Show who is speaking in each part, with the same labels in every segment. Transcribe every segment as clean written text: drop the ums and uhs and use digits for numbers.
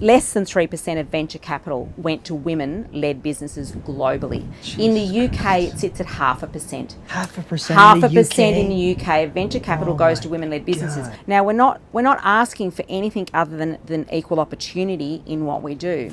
Speaker 1: Less than 3% of venture capital went to women-led businesses globally.
Speaker 2: Jeez.
Speaker 1: In the UK, it sits at 0.5%.
Speaker 2: 0.5%
Speaker 1: Half
Speaker 2: in
Speaker 1: a
Speaker 2: the
Speaker 1: percent
Speaker 2: UK?
Speaker 1: in the UK. Venture capital
Speaker 2: Oh
Speaker 1: goes
Speaker 2: my
Speaker 1: to women-led businesses.
Speaker 2: God.
Speaker 1: Now, we're not asking for anything other than equal opportunity in what we do.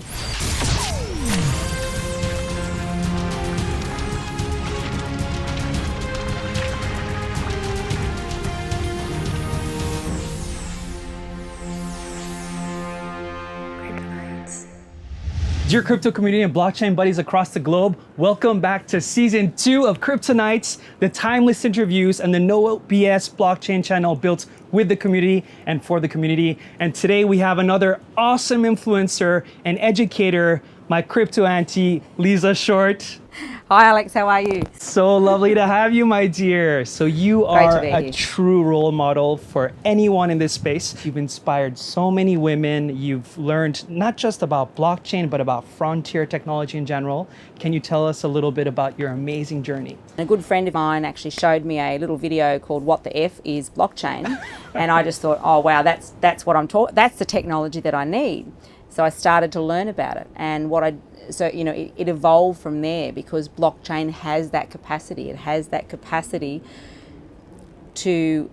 Speaker 2: Dear crypto community and blockchain buddies across the globe, welcome back to season 2 of Kryptonites, the timeless interviews and the no BS blockchain channel built with the community and for the community. And today we have another awesome influencer and educator, my crypto auntie, Lisa Short.
Speaker 1: Hi, Alex. How are you?
Speaker 2: So lovely to have you, my dear. So you are
Speaker 1: to be
Speaker 2: a
Speaker 1: here.
Speaker 2: true role model for anyone in this space. You've inspired so many women. You've learned not just about blockchain, but about frontier technology in general. Can you tell us a little bit about your amazing journey?
Speaker 1: A good friend of mine actually showed me a little video called "What the F is Blockchain," and I just thought, oh wow, that's what I'm talking. That's the technology that I need. So I started to learn about it, and it evolved from there because blockchain has that capacity. It has that capacity to,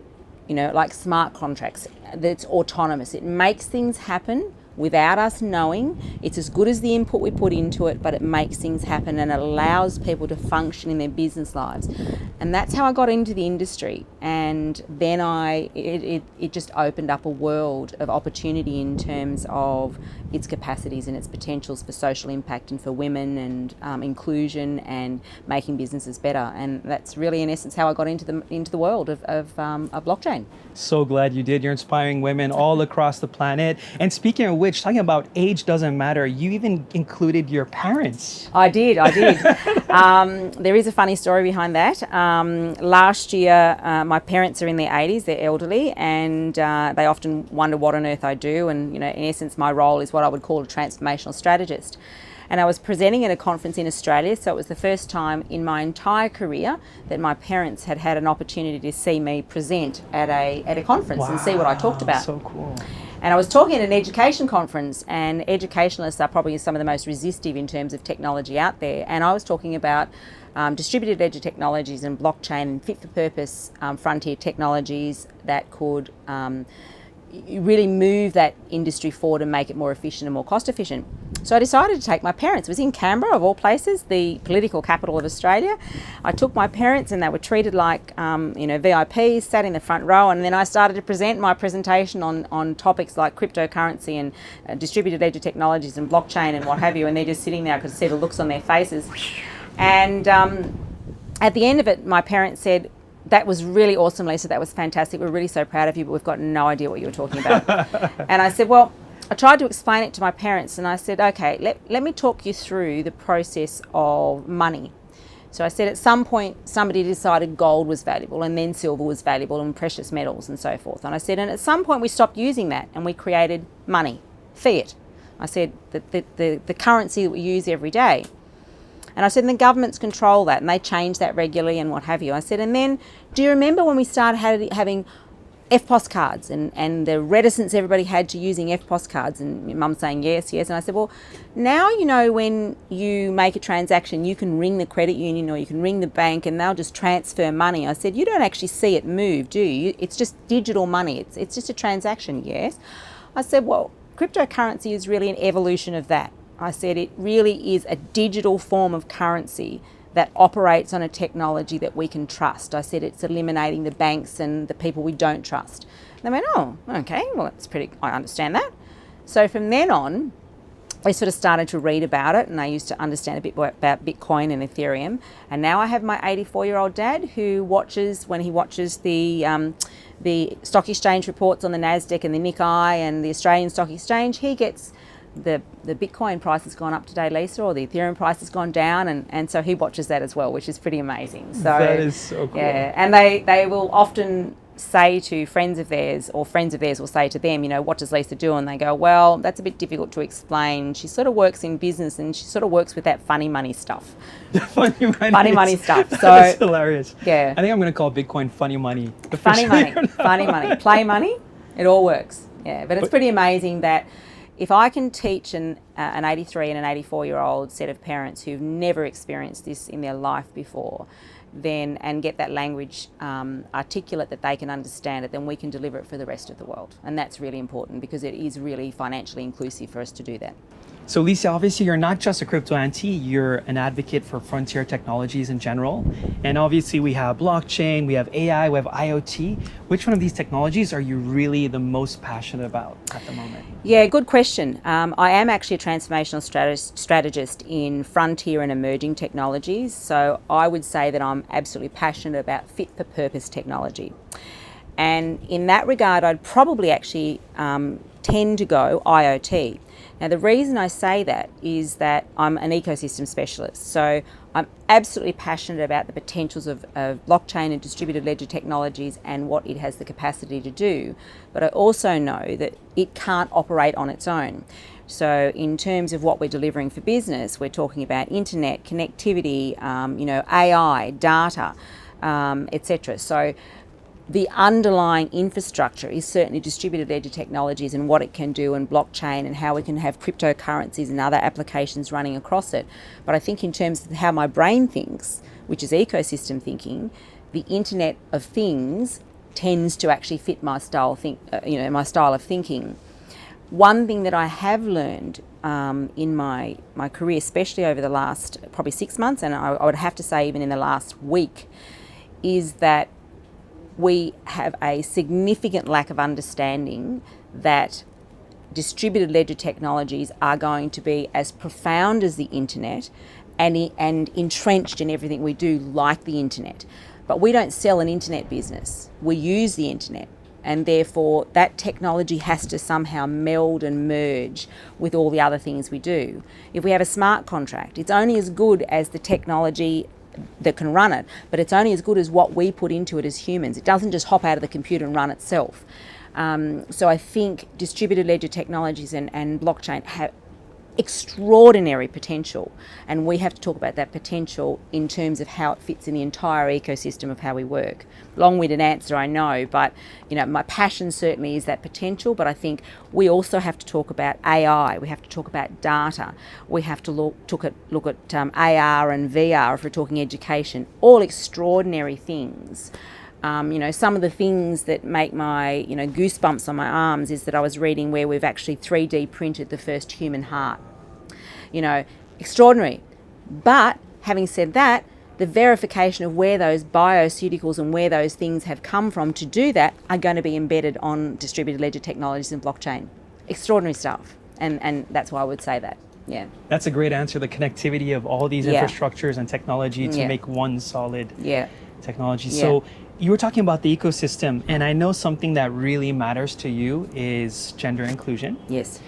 Speaker 1: like smart contracts, that's autonomous. It makes things happen without us knowing. It's as good as the input we put into it, but it makes things happen and it allows people to function in their business lives. And that's how I got into the industry. And then it just opened up a world of opportunity in terms of its capacities and its potentials for social impact and for women and inclusion and making businesses better. And that's really, in essence, how I got into the world of blockchain.
Speaker 2: So glad you did. You're inspiring women all across the planet. And speaking of which, talking about age doesn't matter, you even included your parents.
Speaker 1: I did. There is a funny story behind that. Last year, my parents are in their 80s, they're elderly, and they often wonder what on earth I do. And, in essence, my role is what I would call a transformational strategist. And I was presenting at a conference in Australia, so it was the first time in my entire career that my parents had had an opportunity to see me present at a conference and see what I talked about.
Speaker 2: So cool.
Speaker 1: And I was talking at an education conference, and educationalists are probably some of the most resistive in terms of technology out there. And I was talking about distributed ledger technologies and blockchain and fit-for-purpose frontier technologies that could really move that industry forward and make it more efficient and more cost efficient. So I decided to take my parents. It was in Canberra, of all places, the political capital of Australia. I took my parents and they were treated like VIPs, sat in the front row, and then I started to present my presentation on topics like cryptocurrency and distributed ledger technologies and blockchain and what have you, and they're just sitting there. I could see the looks on their faces. And at the end of it, my parents said, "That was really awesome, Lisa. That was fantastic. We're really so proud of you, but we've got no idea what you were talking about." And I said, well, I tried to explain it to my parents, and I said, okay, let me talk you through the process of money. So I said at some point somebody decided gold was valuable, and then silver was valuable, and precious metals and so forth. And I said, and at some point we stopped using that and we created money, fiat. I said the currency that we use every day. And I said, and the governments control that, and they change that regularly and what have you. I said, and then do you remember when we started having EFTPOS cards and the reticence everybody had to using EFTPOS cards? And Mum saying yes. And I said, well, now when you make a transaction, you can ring the credit union or you can ring the bank and they'll just transfer money. I said, you don't actually see it move, do you? It's just digital money. It's just a transaction, yes. I said, well, cryptocurrency is really an evolution of that. I said it really is a digital form of currency that operates on a technology that we can trust. I said it's eliminating the banks and the people we don't trust. And they went, oh, okay, well, I understand that. So from then on, I sort of started to read about it, and I used to understand a bit more about Bitcoin and Ethereum. And now I have my 84-year-old dad who when he watches the stock exchange reports on the NASDAQ and the Nikkei and the Australian Stock Exchange, he gets the Bitcoin price has gone up today, Lisa, or the Ethereum price has gone down, and so he watches that as well, which is pretty amazing. So
Speaker 2: that is so cool.
Speaker 1: Yeah, and they will often say to friends of theirs, or friends of theirs will say to them, what does Lisa do? And they go, well, that's a bit difficult to explain. She sort of works in business and she sort of works with that funny money stuff. Funny money stuff. So
Speaker 2: that's hilarious.
Speaker 1: Yeah.
Speaker 2: I think I'm going to call Bitcoin funny money.
Speaker 1: Funny money, play money, it all works. Yeah, but it's pretty amazing that if I can teach an 83 and an 84-year-old set of parents who've never experienced this in their life before, then and get that language articulate that they can understand it, then we can deliver it for the rest of the world. And that's really important because it is really financially inclusive for us to do that.
Speaker 2: So Lisa, obviously you're not just a crypto auntie, you're an advocate for frontier technologies in general. And obviously we have blockchain, we have AI, we have IoT. Which one of these technologies are you really the most passionate about at the moment?
Speaker 1: Yeah, good question. I am actually a transformational strategist in frontier and emerging technologies. So I would say that I'm absolutely passionate about fit for purpose technology. And in that regard, I'd probably actually tend to go IoT. Now, the reason I say that is that I'm an ecosystem specialist. So I'm absolutely passionate about the potentials of blockchain and distributed ledger technologies and what it has the capacity to do. But I also know that it can't operate on its own. So in terms of what we're delivering for business, we're talking about internet, connectivity, AI, data, etc. So the underlying infrastructure is certainly distributed ledger technologies and what it can do, and blockchain, and how we can have cryptocurrencies and other applications running across it. But I think in terms of how my brain thinks, which is ecosystem thinking, the Internet of Things tends to actually fit my style of thinking. One thing that I have learned in my career, especially over the last probably 6 months, and I would have to say even in the last week, is that we have a significant lack of understanding that distributed ledger technologies are going to be as profound as the internet and entrenched in everything we do, like the internet. But we don't sell an internet business. We use the internet. And therefore, that technology has to somehow meld and merge with all the other things we do. If we have a smart contract, it's only as good as the technology that can run it, but it's only as good as what we put into it as humans. It doesn't just hop out of the computer and run itself. So I think distributed ledger technologies and blockchain have extraordinary potential, and we have to talk about that potential in terms of how it fits in the entire ecosystem of how we work. Long-winded answer, I know, but my passion certainly is that potential. But I think we also have to talk about AI. We have to talk about data. We have to look at AR and VR if we're talking education. All extraordinary things. Some of the things that make my goosebumps on my arms is that I was reading where we've actually 3D printed the first human heart. Extraordinary. But having said that, the verification of where those bioceuticals and where those things have come from to do that are going to be embedded on distributed ledger technologies and blockchain. Extraordinary stuff. And that's why I would say that. Yeah.
Speaker 2: That's a great answer. The connectivity of all these infrastructures and technology to make one solid technology.
Speaker 1: Yeah.
Speaker 2: So you were talking about the ecosystem, and I know something that really matters to you is gender inclusion.
Speaker 1: Yes.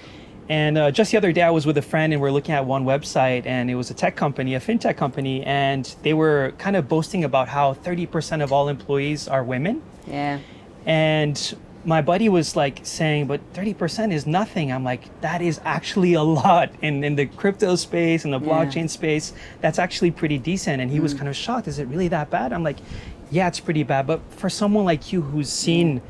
Speaker 2: And just the other day, I was with a friend and we're looking at one website, and it was a tech company, a fintech company, and they were kind of boasting about how 30% of all employees are women.
Speaker 1: Yeah.
Speaker 2: And my buddy was like saying, but 30% is nothing. I'm like, that is actually a lot in the crypto space and the blockchain space. That's actually pretty decent. And he was kind of shocked. Is it really that bad? I'm like, yeah, it's pretty bad. But for someone like you who's seen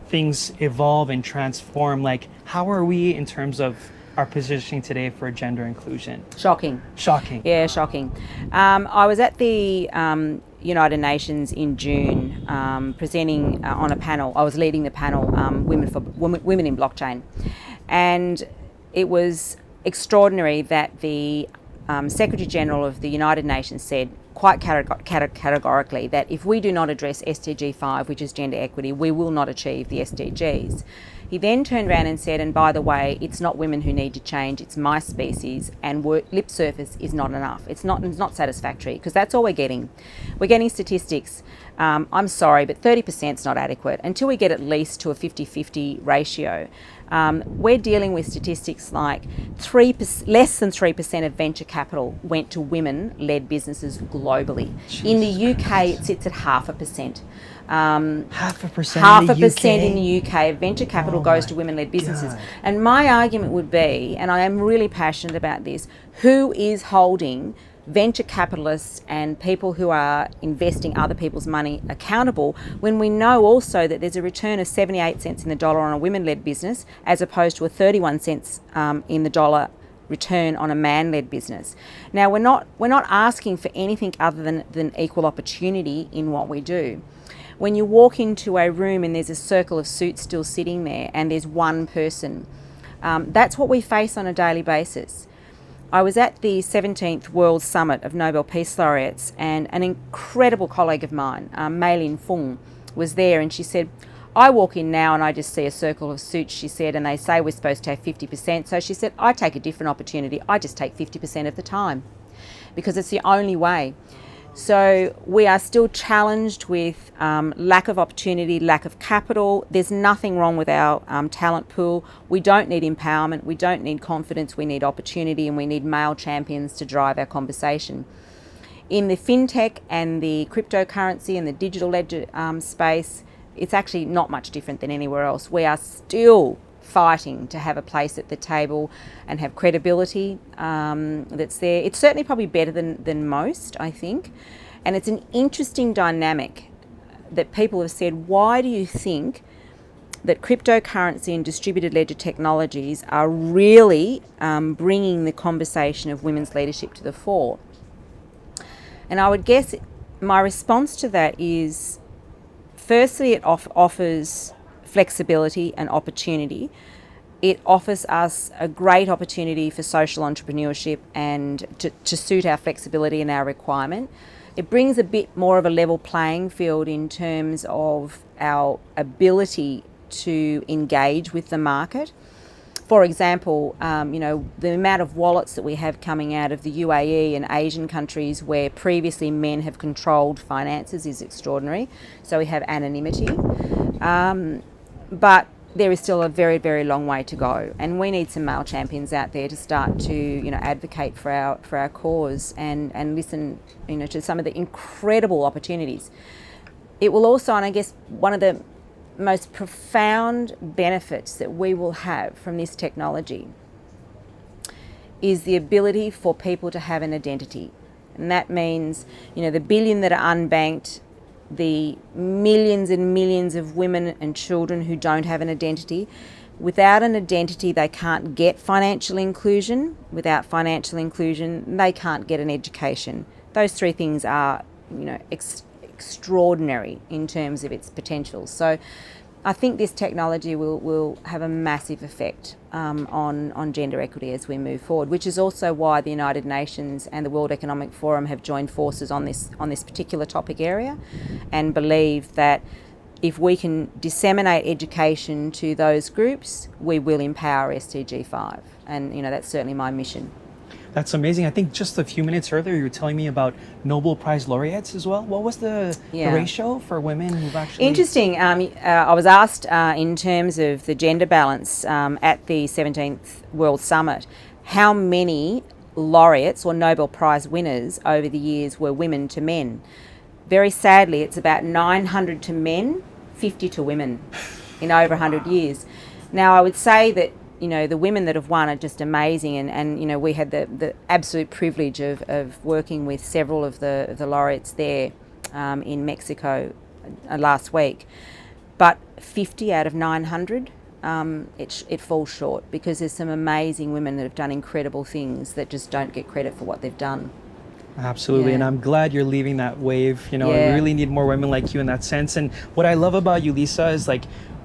Speaker 2: things evolve and transform, like how are we in terms of our positioning today for gender inclusion?
Speaker 1: Shocking. Yeah, shocking. I was at the United Nations in June presenting on a panel. I was leading the panel, Women in Blockchain. And it was extraordinary that the Secretary General of the United Nations said quite categorically that if we do not address SDG 5, which is gender equity, we will not achieve the SDGs. He then turned around and said, and by the way, it's not women who need to change, it's my species, and lip surface is not enough. It's not satisfactory, because that's all we're getting. We're getting statistics. I'm sorry, but 30% is not adequate. Until we get at least to a 50-50 ratio, we're dealing with statistics like less than 3% of venture capital went to women-led businesses globally. In the UK, it sits at 0.5%. 0.5% in the UK. Venture capital goes to women-led businesses. God. And my argument would be, and I am really passionate about this, who is holding venture capitalists and people who are investing other people's money accountable, when we know also that there's a return of 78 cents in the dollar on a women-led business as opposed to a 31 cents in the dollar return on a man-led business. Now, we're not asking for anything other than equal opportunity in what we do. When you walk into a room and there's a circle of suits still sitting there and there's one person, that's what we face on a daily basis. I was at the 17th World Summit of Nobel Peace Laureates, and an incredible colleague of mine, Mei Lin Fung, was there, and she said, I walk in now and I just see a circle of suits, she said, and they say we're supposed to have 50%. So she said, I take a different opportunity. I just take 50% of the time because it's the only way. So we are still challenged with lack of opportunity, lack of capital. There's nothing wrong with our talent pool. We don't need empowerment. We don't need confidence. We need opportunity, and we need male champions to drive our conversation. In the fintech and the cryptocurrency and the digital ledger space, it's actually not much different than anywhere else. We are still fighting to have a place at the table and have credibility that's there. It's certainly probably better than most, I think. And it's an interesting dynamic that people have said, why do you think that cryptocurrency and distributed ledger technologies are really bringing the conversation of women's leadership to the fore? And I would guess my response to that is, firstly, it offers flexibility and opportunity. It offers us a great opportunity for social entrepreneurship and to suit our flexibility and our requirement. It brings a bit more of a level playing field in terms of our ability to engage with the market. For example, the amount of wallets that we have coming out of the UAE and Asian countries where previously men have controlled finances is extraordinary. So we have anonymity. But there is still a very, very long way to go. And we need some male champions out there to start to, advocate for our cause and listen, to some of the incredible opportunities. It will also, and I guess one of the most profound benefits that we will have from this technology is the ability for people to have an identity. And that means, the billion that are unbanked, the millions and millions of women and children who don't have an identity. Without an identity, they can't get financial inclusion. Without financial inclusion, they can't get an education. Those three things are, extraordinary in terms of its potential. So I think this technology will have a massive effect on gender equity as we move forward, which is also why the United Nations and the World Economic Forum have joined forces on this particular topic area, and believe that if we can disseminate education to those groups, we will empower SDG 5. And that's certainly my mission.
Speaker 2: That's amazing. I think just a few minutes earlier, you were telling me about Nobel Prize laureates as well. What was the ratio for women who've actually...
Speaker 1: Interesting. I was asked in terms of the gender balance at the 17th World Summit, how many laureates or Nobel Prize winners over the years were women to men. Very sadly, it's about 900 to men, 50 to women in over 100 years. Now, I would say that the women that have won are just amazing, and we had the absolute privilege of working with several of the laureates there in Mexico last week. But 50 out of 900, it falls short, because there's some amazing women that have done incredible things that just don't get credit for what they've done.
Speaker 2: Absolutely, and I'm glad you're leaving that wave. We really need more women like you in that sense. And what I love about you, Lisa, is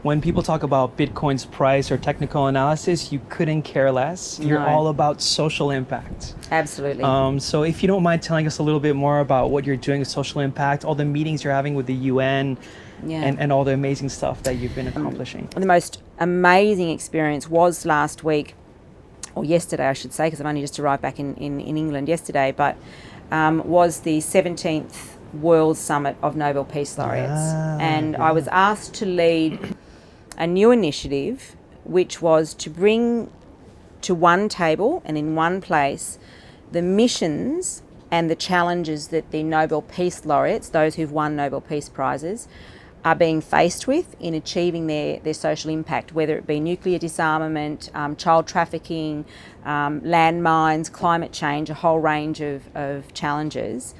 Speaker 2: when people talk about Bitcoin's price or technical analysis, you couldn't care less. You're all about social impact.
Speaker 1: Absolutely.
Speaker 2: So if you don't mind telling us a little bit more about what you're doing with social impact, all the meetings you're having with the UN, and all the amazing stuff that you've been accomplishing.
Speaker 1: The most amazing experience was last week, or yesterday I should say, because I've only just arrived back in England yesterday, but was the 17th World Summit of Nobel Peace Laureates. I was asked to lead a new initiative, which was to bring to one table and in one place the missions and the challenges that the Nobel Peace Laureates, those who've won Nobel Peace Prizes, are being faced with in achieving their social impact, whether it be nuclear disarmament, child trafficking, landmines, climate change, a whole range of challenges,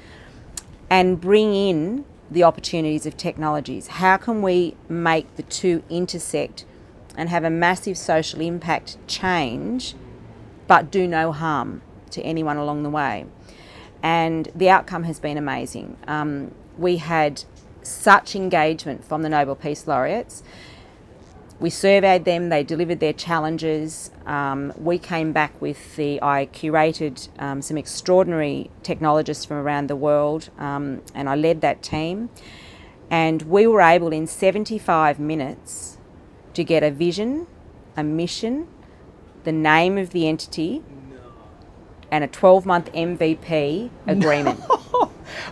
Speaker 1: and bring in the opportunities of technologies. How can we make the two intersect and have a massive social impact change, but do no harm to anyone along the way? And the outcome has been amazing. We had such engagement from the Nobel Peace Laureates. We surveyed them, they delivered their challenges. We came back with I curated some extraordinary technologists from around the world, and I led that team. And we were able in 75 minutes to get a vision, a mission, the name of the entity, and a 12-month MVP agreement.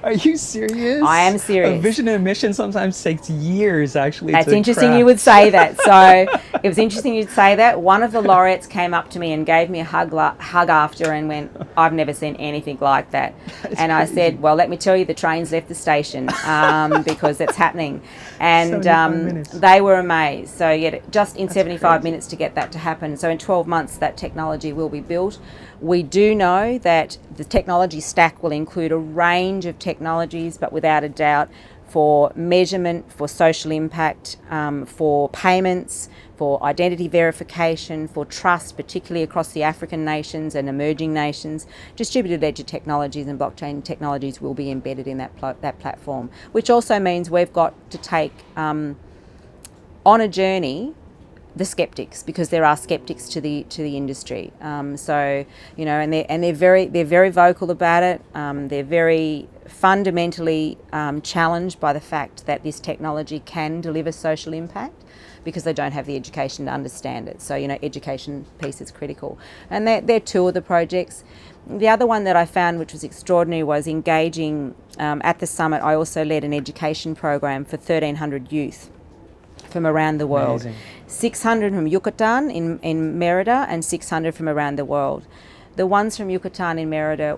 Speaker 2: Are you serious?
Speaker 1: I am serious.
Speaker 2: A vision and mission sometimes takes years, actually.
Speaker 1: That's
Speaker 2: to
Speaker 1: interesting
Speaker 2: craft.
Speaker 1: you would say that. So it was interesting you'd say that. One of the laureates came up to me and gave me a hug after and went, "I've never seen anything like that." And I said, "Well, let me tell you, the train's left the station because it's happening." And they were amazed. So just in 75 minutes to get that to happen. So in 12 months, that technology will be built. We do know that the technology stack will include a range of technologies, but without a doubt, for measurement, for social impact, for payments, for identity verification, for trust, particularly across the African nations and emerging nations, distributed ledger technologies and blockchain technologies will be embedded in that platform, which also means we've got to take on a journey the skeptics, because there are skeptics to the industry. So and they're very vocal about it. They're very fundamentally challenged by the fact that this technology can deliver social impact, because they don't have the education to understand it. So education piece is critical, and they're two of the projects. The other one that I found, which was extraordinary, was engaging at the summit. I also led an education program for 1,300 youth from around the world.
Speaker 2: Amazing.
Speaker 1: 600 from Yucatan in Merida and 600 from around the world. The ones from Yucatan in Merida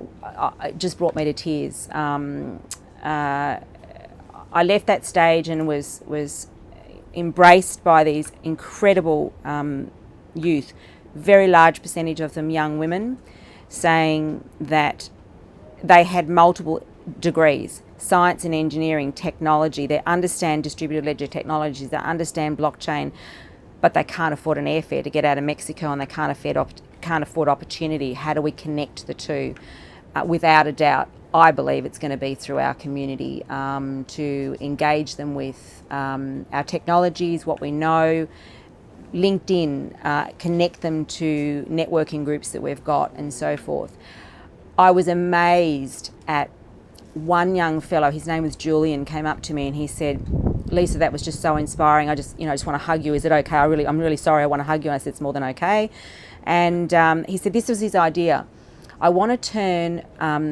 Speaker 1: just brought me to tears. I left that stage and was embraced by these incredible youth, very large percentage of them young women, saying that they had multiple degrees, science and engineering, technology. They understand distributed ledger technologies, they understand blockchain, but they can't afford an airfare to get out of Mexico, and they can't afford opportunity. How do we connect the two? Without a doubt, I believe it's going to be through our community to engage them with our technologies, what we know, LinkedIn, connect them to networking groups that we've got, and so forth. I was amazed at one young fellow, his name was Julian, came up to me and he said, "Lisa, that was just so inspiring. I just want to hug you. Is it okay? I'm really sorry. I want to hug you." And I said, "It's more than okay." And he said this was his idea. "I want to turn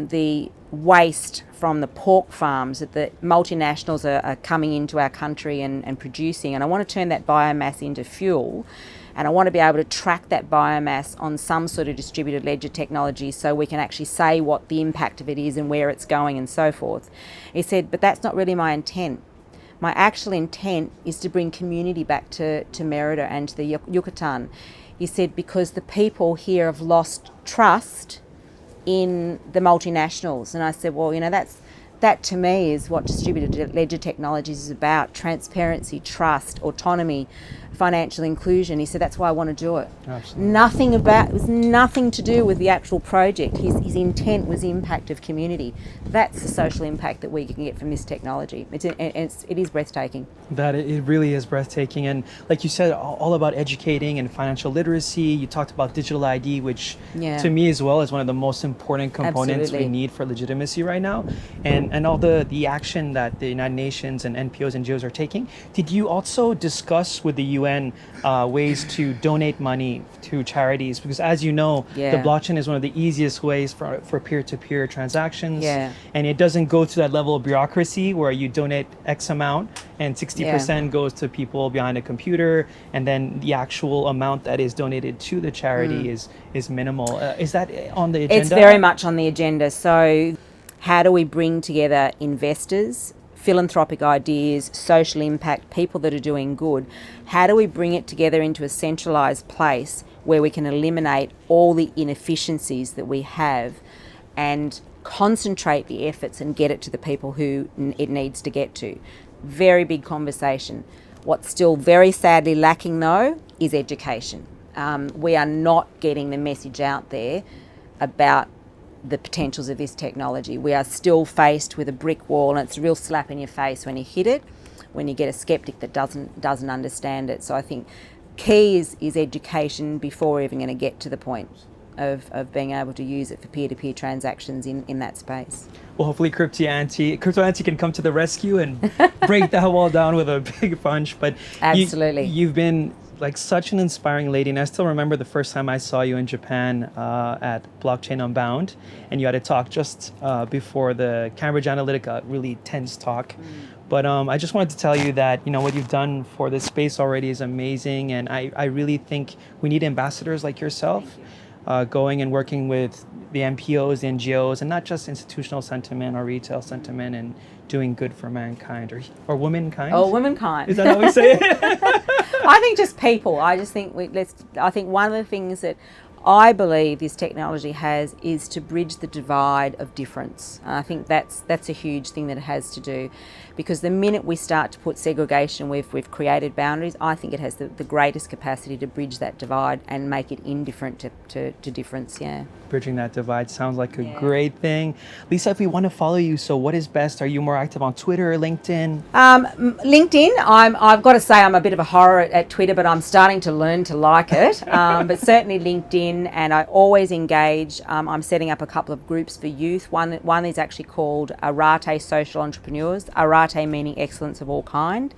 Speaker 1: the waste from the pork farms that the multinationals are coming into our country and producing, and I want to turn that biomass into fuel. And I want to be able to track that biomass on some sort of distributed ledger technology so we can actually say what the impact of it is and where it's going and so forth." He said, "But that's not really my intent. My actual intent is to bring community back to Merida and to the Yucatan." He said, "Because the people here have lost trust in the multinationals." And I said, "Well, that to me is what distributed ledger technologies is about: transparency, trust, autonomy, financial inclusion." He said, "That's why I want to do it."
Speaker 2: Absolutely.
Speaker 1: It was nothing to do with the actual project. His intent was the impact of community. That's the social impact that we can get from this technology. It is breathtaking.
Speaker 2: That it really is breathtaking. And like you said, all about educating and financial literacy. You talked about digital ID, which to me as well is one of the most important components we need for legitimacy right now. And all the action that the United Nations and NPOs and NGOs are taking. Did you also discuss with the UN ways to donate money to charities? Because as you know, the blockchain is one of the easiest ways for peer-to-peer transactions. And it doesn't go to that level of bureaucracy where you donate X amount and 60% goes to people behind a computer, and then the actual amount that is donated to the charity is minimal. Is that on the agenda?
Speaker 1: It's very much on the agenda. So how do we bring together investors, philanthropic ideas, social impact, people that are doing good. How do we bring it together into a centralised place where we can eliminate all the inefficiencies that we have and concentrate the efforts and get it to the people who it needs to get to? Very big conversation. What's still very sadly lacking though is education. We are not getting the message out there about the potentials of this technology. We are still faced with a brick wall, and it's a real slap in your face when you hit it, when you get a skeptic that doesn't understand it. So I think key is education before we're even going to get to the point of being able to use it for peer-to-peer transactions in that space.
Speaker 2: Well, hopefully Crypto Auntie can come to the rescue and break that wall down with a big punch. But
Speaker 1: absolutely,
Speaker 2: you've been like such an inspiring lady, and I still remember the first time I saw you in Japan at Blockchain Unbound, and you had a talk just before the Cambridge Analytica really tense talk. But I just wanted to tell you that what you've done for this space already is amazing, and I really think we need ambassadors like yourself. Going and working with the MPOs, the NGOs, and not just institutional sentiment or retail sentiment, and doing good for mankind or womankind.
Speaker 1: Oh, womankind.
Speaker 2: Is that how we say it?
Speaker 1: I think just people. I just think I think one of the things that I believe this technology has is to bridge the divide of difference. And I think that's a huge thing that it has to do, because the minute we start to put segregation, we've created boundaries. I think it has the greatest capacity to bridge that divide and make it indifferent to difference. Yeah.
Speaker 2: Bridging that divide sounds like a great thing. Lisa, if we want to follow you, so what is best? Are you more active on Twitter or LinkedIn?
Speaker 1: LinkedIn. I've got to say I'm a bit of a horror at Twitter, but I'm starting to learn to like it. But certainly LinkedIn, and I always engage. I'm setting up a couple of groups for youth. One is actually called Arate Social Entrepreneurs. Arate meaning excellence of all kind.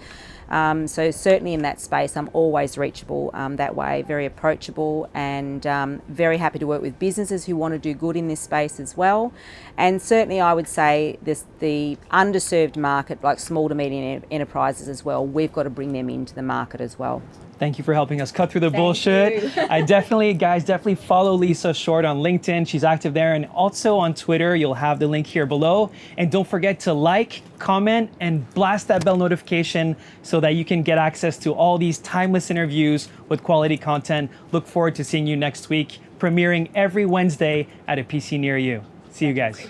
Speaker 1: So certainly in that space, I'm always reachable that way, very approachable, and very happy to work with businesses who want to do good in this space as well. And certainly I would say the underserved market, like small to medium enterprises as well, we've got to bring them into the market as well.
Speaker 2: Thank you for helping us cut through the bullshit. I definitely follow Lisa Short on LinkedIn. She's active there, and also on Twitter. You'll have the link here below. And don't forget to like, comment, and blast that bell notification so that you can get access to all these timeless interviews with quality content. Look forward to seeing you next week, premiering every Wednesday at a PC near you. See you guys.